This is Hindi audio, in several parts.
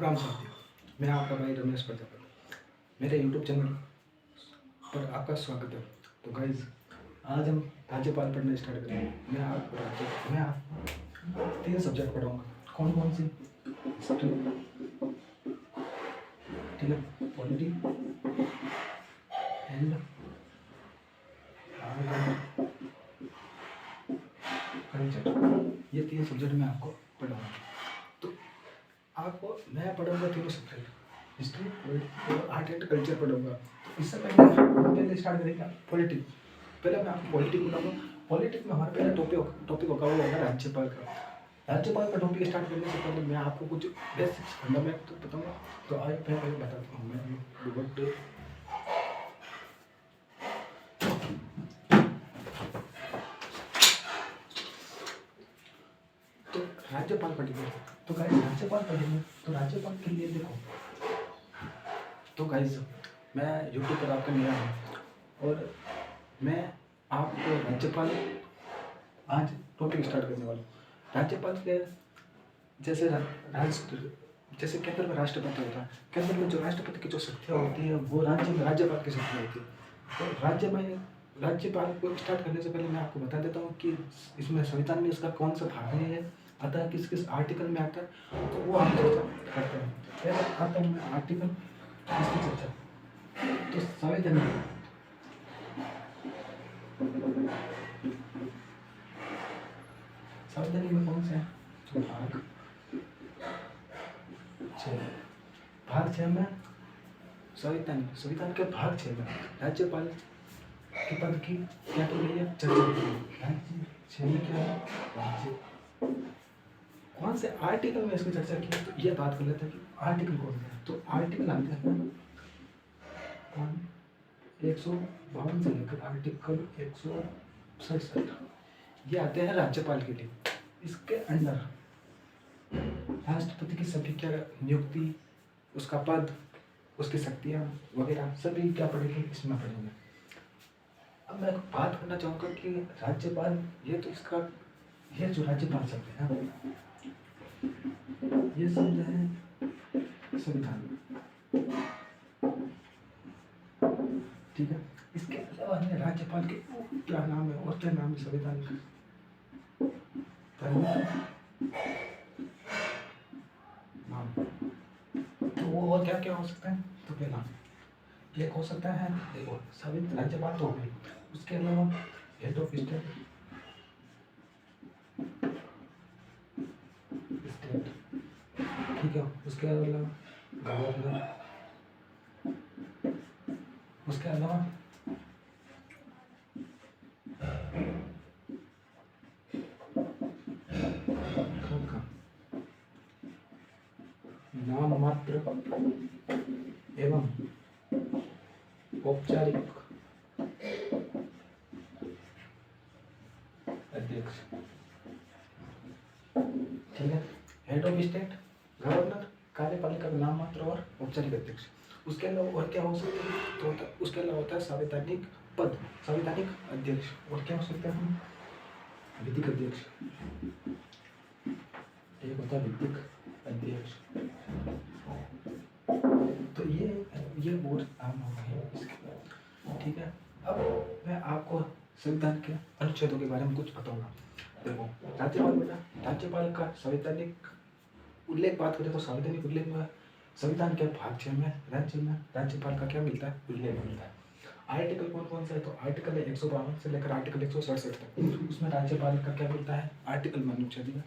राम साथियों, मैं आपका भाई रमेश प्रजापति। मेरे यूट्यूब चैनल पर आपका स्वागत है। तो गाइज, आज हम राज्यपाल पढ़ना स्टार्ट करेंगे। मैं आपको 3 सब्जेक्ट पढ़ाऊँगा। कौन कौन सी? हिस्ट्री, ठीक है, पॉलिटी एंड कल्चर। ये 3 सब्जेक्ट मैं आपको पढ़ाऊँगा। तो आपको मैं पढ़ाऊँगा तीनों सब्जेक्ट, हिस्ट्री, और आर्ट एंड कल्चर पढ़ाऊँगा। तो इससे पहले स्टार्ट करेंगे पॉलिटिक्स। पहले मैं आपको पॉलिटिक्स बताऊँगा। पॉलिटिक्स में हमारा पहला टॉपिक होगा वो होगा राज्यपाल का। राज्यपाल का टॉपिक स्टार्ट करने से पहले मैं आपको कुछ बेसिक्स फंडामेंट तो बताऊँगा। तो आइए पहले बताता हूँ मैं तो राज्यपाल पढ़ेंगे। तो गाइस राज्यपाल पढ़ेंगे तो राज्यपाल के लिए देखो, तो गाइस मैं यूट्यूब पर आपका नया हूँ और मैं आपको राज्यपाल आज टॉपिक स्टार्ट करने वाला हूँ। राज्यपाल के जैसे केंद्र में राष्ट्रपति होता है, केंद्र में जो राष्ट्रपति की जो शक्तियाँ होती है वो राज्य में राज्यपाल की शक्तियाँ होती है। तो राज्य में राज्यपाल को स्टार्ट करने से पहले मैं आपको बता देता हूँ कि इसमें संविधान में इसका कौन सा भाग है आता है, किस किस आर्टिकल में आता है, तो वो हम चर्चा करते हैं। पहले आता हूँ मैं आर्टिकल इसकी चर्चा। तो संविधान में कौन सा है? तो भाग 6 में संविधान के भाग 6 में राज्यपाल के पद की क्या की गई है, चर्चा की गई है। राज्य 6 में क्या है, राज्य कौन से आर्टिकल में इसकी चर्चा की, तो ये बात कर लेते हैं कि आर्टिकल कौन सा है। तो आर्टिकल आते हैं 152 से लेकर आर्टिकल 167, ये आते हैं राज्यपाल के लिए। इसके अंदर राष्ट्रपति की सभी क्या नियुक्ति, उसका पद, उसकी शक्तियाँ वगैरह सभी क्या पढ़ेंगे, इसमें पढ़ेंगे। अब मैं बात करना चाहूँगा कि राज्यपाल ये जो राज्यपाल शब्द है ये शब्द है संविधान, ठीक है। इसके अलावा हमें राज्यपाल के क्या नाम है और क्या नाम है संविधान का? नाम तो वो और क्या क्या हो सकता है? तो पहला एक हो सकता है, देखो संविधान राज्यपाल तो हो गई, उसके अलावा हेड ऑफ स्टेट, ठीक है, उसके अलावा गवर्नर, उसके अलावा नाम मात्र एवं औपचारिक अध्यक्ष, ठीक है। हेड ऑफ स्टेट, गवर्नर, कार्यपालिका का नाम मात्र और औपचारिक अध्यक्ष। उसके अलावा और क्या हो सकता है? तो उसके अलावा होता है संवैधानिक पद, संवैधानिक अध्यक्ष, और क्या हो सकता है हम? विधिक अध्यक्ष, एक होता है विधिक अध्यक्ष। तो ये बहुत आम हो गए हैं इसके, ठीक है। अब मैं आपको संविधान के अनुच्छेदों के बारे में कुछ बताऊंगा। देखो राज्यपाल का संवैधानिक उल्लेख बात करें तो संवैधानिक उल्लेख में संविधान के भाग 6 में राज्य में राज्यपाल का क्या मिलता है, उल्लेख मिलता है। आर्टिकल कौन कौन सा है? तो आर्टिकल 152 से लेकर आर्टिकल 167 तक, उसमें राज्यपाल का क्या मिलता है, आर्टिकल में अनुच्छेद में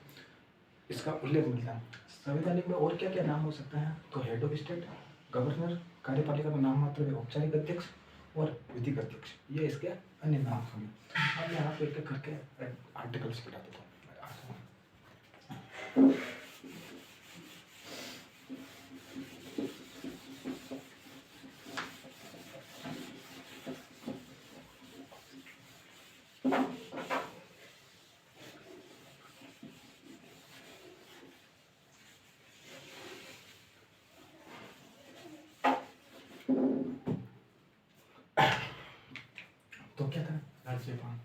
इसका उल्लेख मिलता है। संवैधानिक में और क्या क्या नाम हो सकता है? तो हेड ऑफ स्टेट, गवर्नर, कार्यपालिका का नाम मात्र में औपचारिक अध्यक्ष और विधिक अध्यक्ष, ये इसके अन्य नाम होंगे। अब मैं आपको एक एक करके आर्टिकल्स बता देता हूँ। तो क्या था राज्यपाल?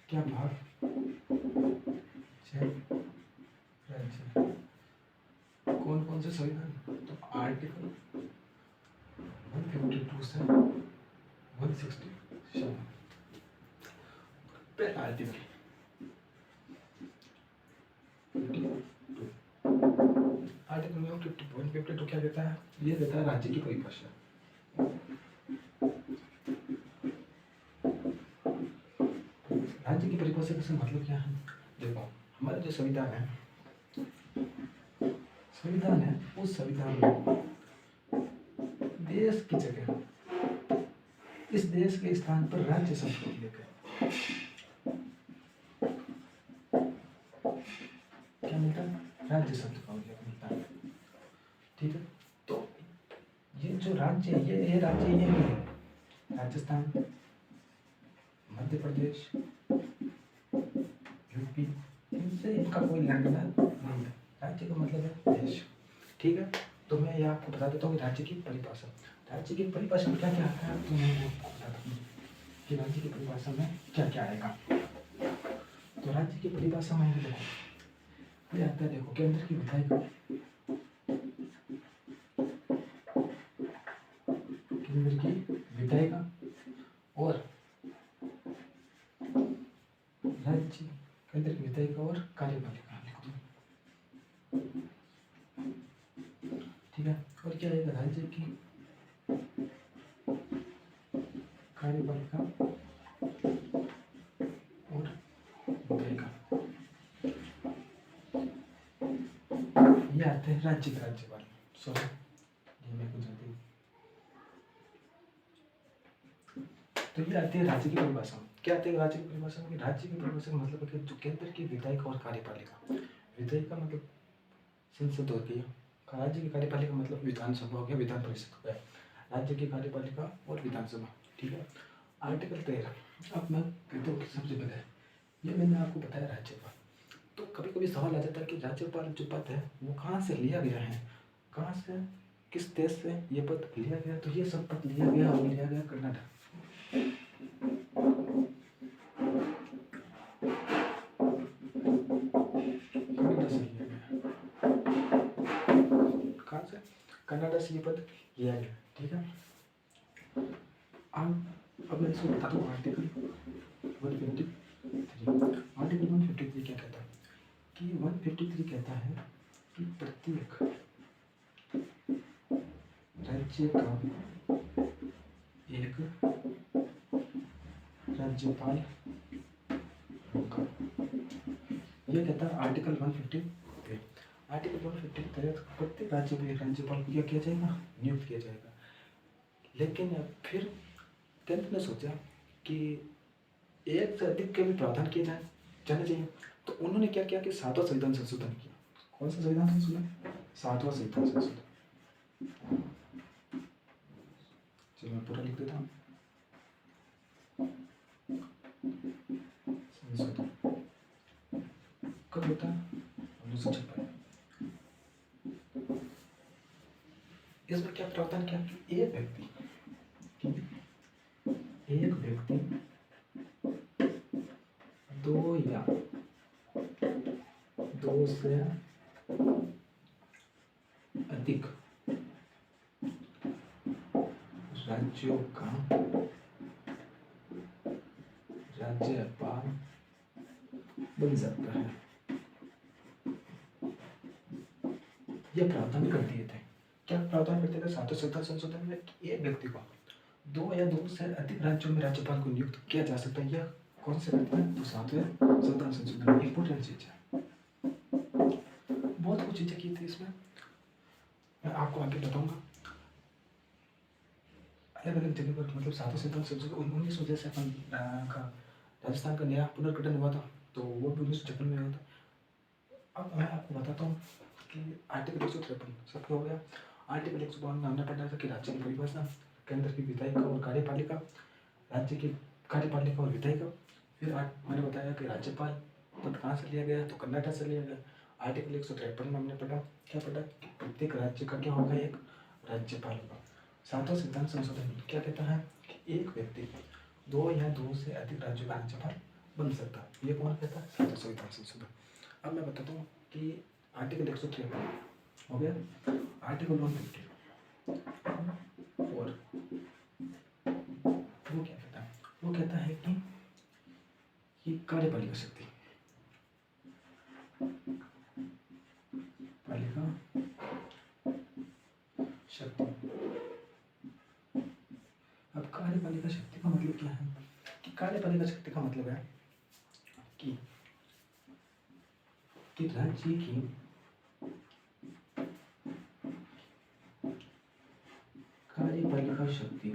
क्या भाग राज्य राज्य कौन कौन से संविधान, तो आर्टिकल 152 से 167। पहला आर्टिकल 52, आर्टिकल 152 क्या कहता है, ये कहता है राज्य की परिभाषा। राज्य की परिभाषा का मतलब क्या है, देखो हमारा जो संविधान है उस संविधान में देश की जगह इस देश के स्थान पर राज्य शब्द को दिया गया। क्या मिलता है, राज्य शब्द का मिलता है। ठीक है, तो ये जो राज्य है ये राज्य ये भी है, राजस्थान, मध्य प्रदेश, यूपी, इनसे इनका कोई लेना देना नहीं है। राज्य का मतलब है देश। ठीक है, तो मैं ये आपको बता देता हूँ कि राज्य की परिभाषा, राज्य की परिभाषा में क्या क्या आता है, तो मैं वो बताता हूँ कि राज्य की परिभाषा में क्या क्या आएगा। तो राज्य की परिभाषा में देखो ये आता है, देखो केंद्र की विधायिका, केंद्र की विधायिका और राज्य, केंद्र की विधायिका और कार्यपालिका लिख दो। ठीक है, और क्या आएगा, राज्य की कार्यपालिका और विधायिका, ये आते हैं राज्य के राज्यपाल। सॉरी ये मैं कुछ आती, तो ये आती है राज्य की परिभाषा। क्या आती है राज्य की परिभाषा में, राज्य की परिभाषा का मतलब है कि जो केंद्र की विधायिका और कार्यपालिका, विधायिका मतलब संसद हो गई, राज्य की कार्यपालिका मतलब विधानसभा हो गया, विधान परिषद हो गया, राज्य की कार्यपालिका और विधानसभा। ठीक है, आर्टिकल 13, अब मैं कहता हूँ कि सबसे पहले ये मैंने आपको बताया राज्यपाल। तो कभी कभी सवाल आ जाता है कि राज्यपाल जो पद है वो कहाँ से लिया गया है, कहाँ से, किस देश से ये पद लिया गया, तो ये सब पद लिया गया कर्नाटक। कनाडा से ये पद लिया गया। ठीक है, अब मैं इसको बता दूँ आर्टिकल 153। आर्टिकल 153 क्या कहता है कि 153 कहता है कि प्रत्येक राज्य का एक राज्यपाल होगा। ये कहता है आर्टिकल 153। आर्टिकल 150 के तहत प्रत्येक राज्य में एक राज्यपाल को क्या किया जाएगा, नियुक्त किया जाएगा। लेकिन फिर केंद्र ने सोचा कि एक से अधिक के भी प्रावधान किए जाने चाहिए, तो उन्होंने क्या किया कि 7वां संविधान संशोधन किया। कौन सा संविधान संशोधन, 7वां संविधान संशोधन। चलो मैं पूरा लिख देता हूँ, संशोधन कब होता है, 1956। इसमें क्या प्रावधान किया कि एक व्यक्ति दो या दो से अधिक राज्यों का राज्यपाल बन सकता है। ये प्रावधान कर दिए थे। क्या प्रावधान करते थे 7वां संविधान संशोधन में, एक व्यक्ति को दो या दो से अधिक राज्यों में राज्यपाल को नियुक्त किया जा सकता है। यह कौन से करता है, तो 7वें संविधान संशोधन में। इंपॉर्टेंट चीज है, बहुत कुछ चीजें की थी इसमें, मैं आपको आगे बताऊंगा अलग अलग जगह पर। मतलब 7वें संविधान संशोधन 1900 जैसे अपन का राजस्थान का नया पुनर्गठन हुआ था, तो वो भी 1956 में हुआ था। अब मैं आपको बताता हूँ कि आर्टिकल 153 सबके हो गया। आर्टिकल 152 में हमने पढ़ा था कि राज्य की परिभाषा, केंद्र की विधायिका और कार्यपालिका, राज्य की कार्यपालिका और विधायिका। फिर मैंने बताया कि राज्यपाल पद कहाँ से लिया गया, तो कर्नाटक से लिया गया। आर्टिकल 153 में हमने पढ़ा, क्या पढ़ा कि प्रत्येक राज्य का क्या होगा, एक राज्यपाल होगा। 7वां संविधान संशोधन क्या कहता है कि एक व्यक्ति दो या दो से अधिक राज्यों का राज्यपाल बन सकता है। ये कौन कहता है, 7वां संविधान संशोधन। अब मैं बताता हूँ कि आर्टिकल 103 हो गया, आर्टिकल 150 और वो क्या कहता है, वो कहता है कि कार्यपालिका शक्ति, पालिका शक्ति। अब कार्यपालिका शक्ति का मतलब क्या है कि कार्यपालिका शक्ति का मतलब है कि राज्य की कार्यपालिका शक्ति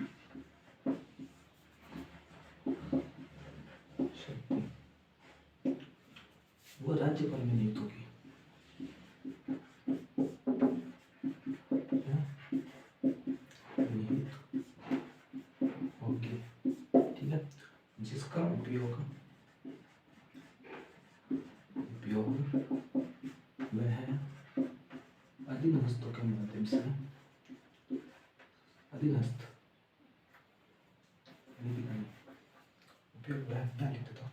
वो राज्यपाल में नियुक्त होगी। ठीक है, जिसका उपयोग वह अधीनस्थों के माध्यम से अधीनस्थ उपयोग वह क्या लिख देता हूँ,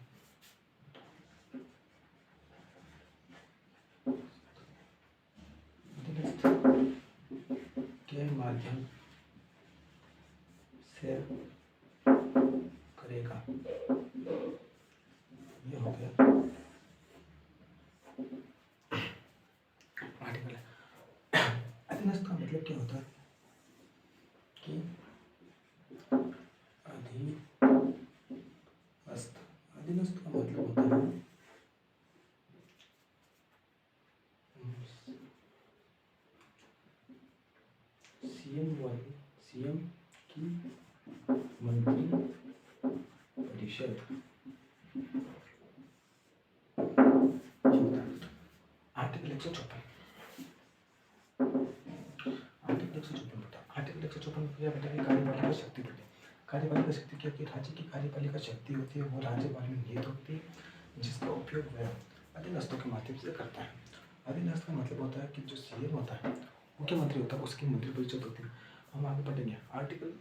के माध्यम से करेगा। ये हो गया आर्टिकल। अधीनस्थ का मतलब क्या होता है कि अधीनस्थ का मतलब होता है सीएम की मंत्री परिषद। आर्टिकल 154 आर्टिकल 154 क्या बताइए, कार्यपालिका शक्ति बने। कार्यपालिका शक्ति क्या कि राज्य की कार्यपालिका शक्ति होती है वो राज्यपाल में निहित होती है, जिसका उपयोग वह अधीनस्थों के माध्यम से करता है। अधीनस्थ का मतलब होता है कि जो सीएम होता है, मुख्यमंत्री होता है, उसकी मंत्री परिषद होती है। हम आगे पढ़ेंगे आर्टिकल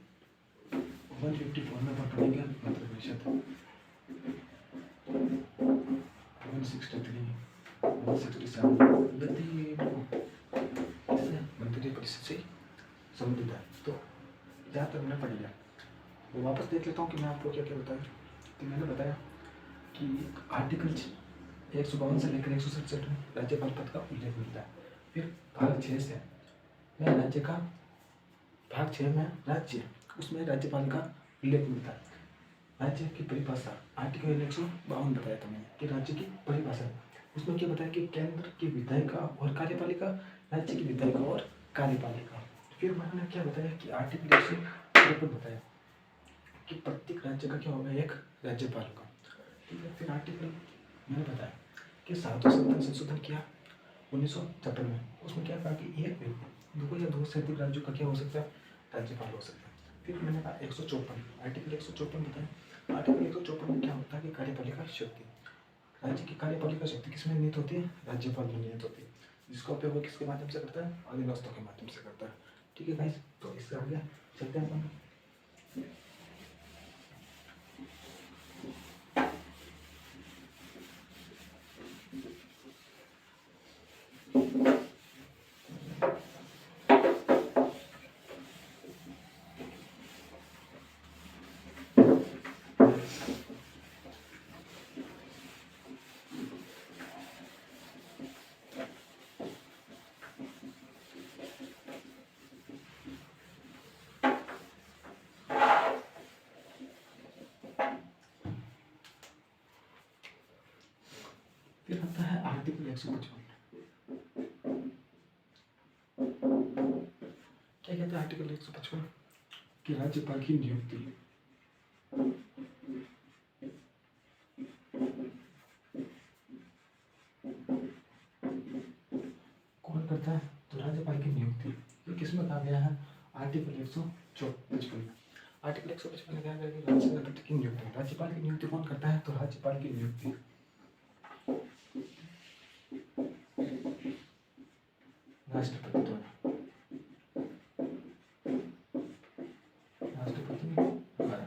154 में पढ़ेंगे मंत्री परिषद, 163, 167 यदि मंत्री परिषद से संबंधित है। तो जहाँ तक मैंने पढ़ लिया वो वापस देख लेता हूँ कि मैं आपको क्या क्या बताया। तो मैंने बताया कि आर्टिकल 152 से लेकर 167 में राज्यपाल पद का उल्लेख मिलता है। फिर भाग 6 से मैं राज्य का भाग 6 में राज्य, उसमें राज्यपाल का उल्लेख मिलता है। राज्य की परिभाषा आर्टिकल 152 बताया था मैंने कि राज्य की परिभाषा, उसमें क्या बताया कि केंद्र की विधायिका और कार्यपालिका, राज्य की विधायिका और कार्यपालिका। फिर मैंने क्या बताया कि आर्टिकल 153 बताया कि प्रत्येक राज्य का क्या होगा, एक राज्यपाल का। ठीक है, फिर आर्टिकल मैंने बताया कि 7वां संशोधन किया 1956 में। उसमें क्या कहा कि एक व्यक्ति 2 या 2 से अधिक राज्यों का क्या हो सकता है, राज्यपाल हो सकता है। फिर मैंने कहा 154 आर्टिकल 154 बताया। आर्टिकल 154 में क्या होता है कि कार्यपालिका शक्ति, राज्य की कार्यपालिका शक्ति किसमें निहित होती है, राज्यपाल में निहित होती है, जिसका उपयोग वो किसके माध्यम से करता है, अधीनस्थों के माध्यम से करता है। ठीक है गाइस, तो इससे आगे चलते हैं अपन। फिर आता है आर्टिकल 155। क्या कहता है आर्टिकल 155 कि राज्यपाल की नियुक्ति कौन करता है, तो राज्यपाल की नियुक्ति ये किसमें कहा गया है, आर्टिकल 155 में। आर्टिकल 155 में क्या कहा गया, राष्ट्रपति की नियुक्ति, राज्यपाल की नियुक्ति कौन करता है, तो राज्यपाल की नियुक्ति राष्ट्रपति द्वारा, राष्ट्रपति द्वारा।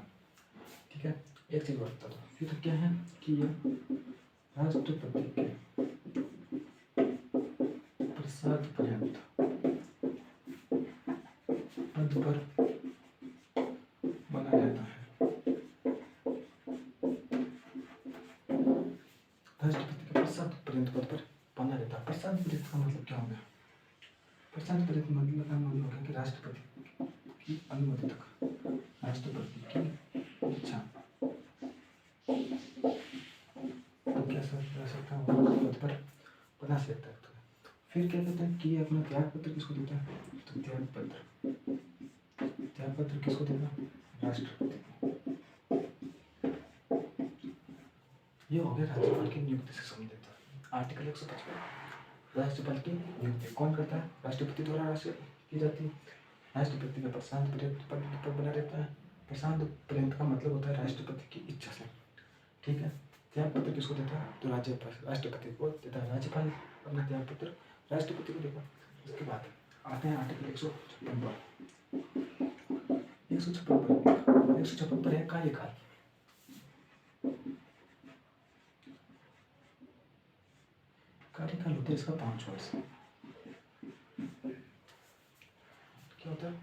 ठीक है, एक चीज बता दो फिर क्या है कि ये राष्ट्रपति के पद पर्यंत पद पर बना रहता है। राष्ट्रपति के पश्चात पर्यंत पद पर बना रहता है। पश्चात पर्यंत का मतलब क्या हो गया? पश्चात पर्यंत मतलब का मतलब होगा कि राष्ट्रपति की अनुमति तक, राष्ट्रपति की इच्छा तो क्या रह सकता है पद पर बना सकता है। फिर क्या कहते हैं कि अपना त्याग पत्र किसको देता है? तो त्याग पत्र किसको देगा? राष्ट्रपति को। ये हो गया राज्यपाल की नियुक्ति से संबंधित। आर्टिकल 155 राष्ट्रपाल की नियुक्ति कौन करता है? राष्ट्रपति द्वारा की जाती है। राष्ट्रपति का प्रशांत पर्यंत पद पर बना रहता है। प्रशांत पर्यंत का मतलब होता है राष्ट्रपति की इच्छा से, ठीक है। त्याग पत्र किसको देता है? तो राज्यपाल राष्ट्रपति को देता है। राज्यपाल अपना त्याग पत्र राष्ट्रपति को देगा। उसके बाद आते हैं आर्टिकल 156 पर। 156 पर है कार्यकाल। कार्यकाल होता है इसका 5 वर्ष। क्या होता है?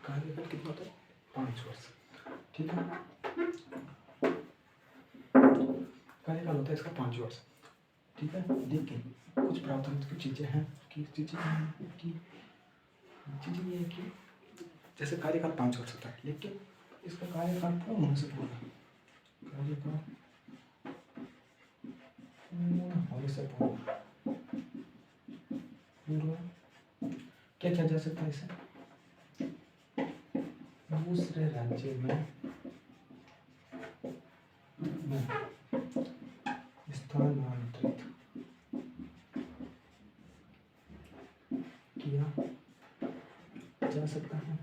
कार्यकाल कितना होता है? 5 वर्ष, ठीक है। कार्यकाल होता है इसका 5 वर्ष, ठीक है। लेकिन कुछ प्रावधान की चीजें हैं कि चीजें ये है कि जैसे कार्यकाल 5 वर्ष होता है, लेकिन इसका कार्यकाल पूर्ण होने से पूर्व क्या किया जा सकता है? इसे दूसरे राज्य में स्थानांतरित किया जा सकता है,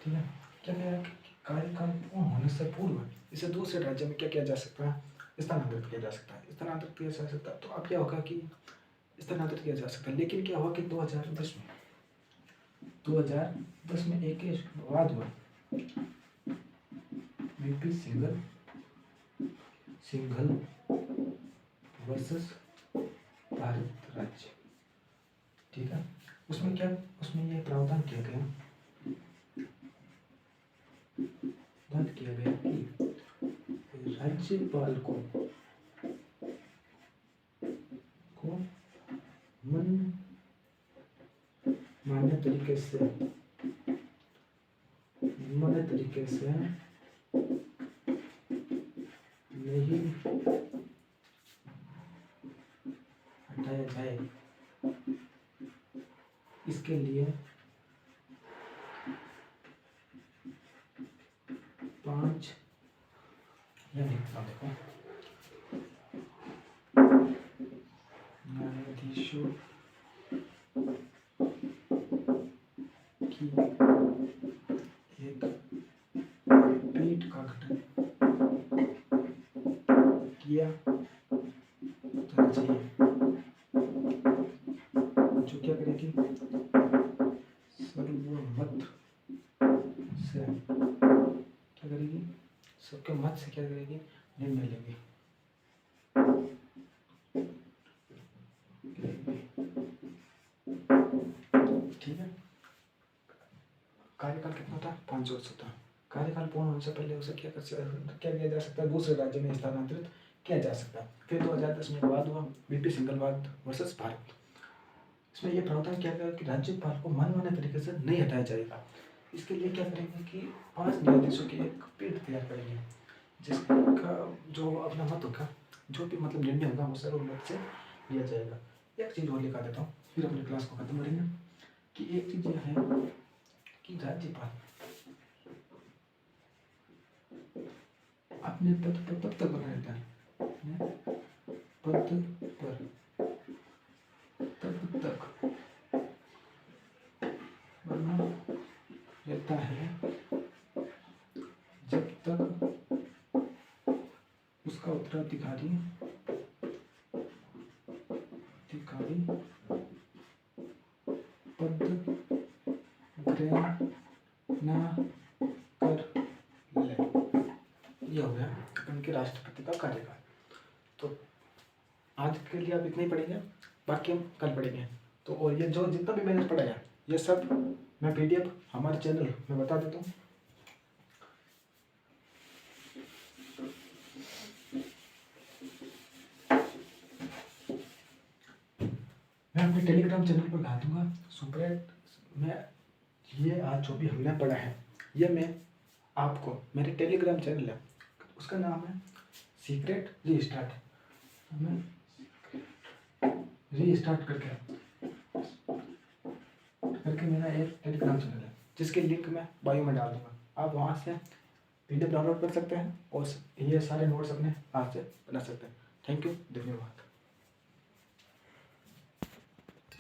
ठीक है। क्या कह रहा है? कार्यकाल पूर्ण होने से पूर्व इसे दूसरे राज्य में क्या किया जा सकता है? स्थानांतरित किया जा सकता है। स्थानांतरित किया जा सकता है तो अब क्या होगा कि स्थानांतरित किया जा सकता है। लेकिन क्या हुआ कि 2010 में एक विवाद हुआ, वीपी सिंघल वर्सेस भारत राज्य, ठीक है। उसमें यह प्रावधान किया गया कि राज्यपाल को मान्य तरीके से नहीं हटाया जाए, इसके लिए 5 देखो न्यायाधीशों की एक पीठ का गठन किया जाना चाहिए, जो क्या करेगी? सर्वमत से क्या करेगी? सबके मत से क्या करेगी? निर्णय लेगी, ठीक है। कार्यकाल कितना होता है? 5 वर्ष होता है। कार्यकाल पूर्ण होने से पहले उसे क्या किया जा सकता है? दूसरे राज्य में स्थानांतरित किया जा सकता है। फिर 2010 में विवाद हुआ, वीपी सिंघल वर्सेस भारत। इसमें यह प्रावधान किया गया कि राज्यपाल को मनमाने तरीके से नहीं हटाया जाएगा। इसके लिए क्या करेंगे कि 5 न्यायाधीशों की एक पीठ तैयार करेंगे, जिसका जो अपना मत होगा, जो भी मतलब निर्णय होगा वो सर्वमत से लिया जाएगा। एक चीज और लिखा देता हूँ, फिर अपनी क्लास को खत्म करेंगे। कि एक चीज यह है कि राज्यपाल अपने पद पर तब तक बना रहता है, पद पर तब तक बना रहता है जब तक उसका उत्तराधिकारी पद ग्रहण न कर ले। यह हो गया अपन के राष्ट्रपति का कार्यकाल। तो आज के लिए आप इतना ही पढ़ेंगे, बाकी हम कल पढ़ेंगे। तो और ये जो जितना भी मैंने पढ़ा है ये सब मैं PDF हमारे चैनल में बता देता हूँ। मैं अपने टेलीग्राम चैनल पर डाल दूंगा सुपर मैं ये आज जो भी हमने पढ़ा है ये मैं आपको मेरे टेलीग्राम चैनल है उसका नाम है सीक्रेट रीस्टार्ट। मैं रीस्टार्ट करके मेरा एक टेलीग्राम चैनल है जिसके लिंक मैं बायो में डाल दूंगा। आप वहाँ से PDF डाउनलोड कर सकते हैं और ये सारे नोट्स अपने हाथ से बना सकते हैं। थैंक यू, धन्यवाद।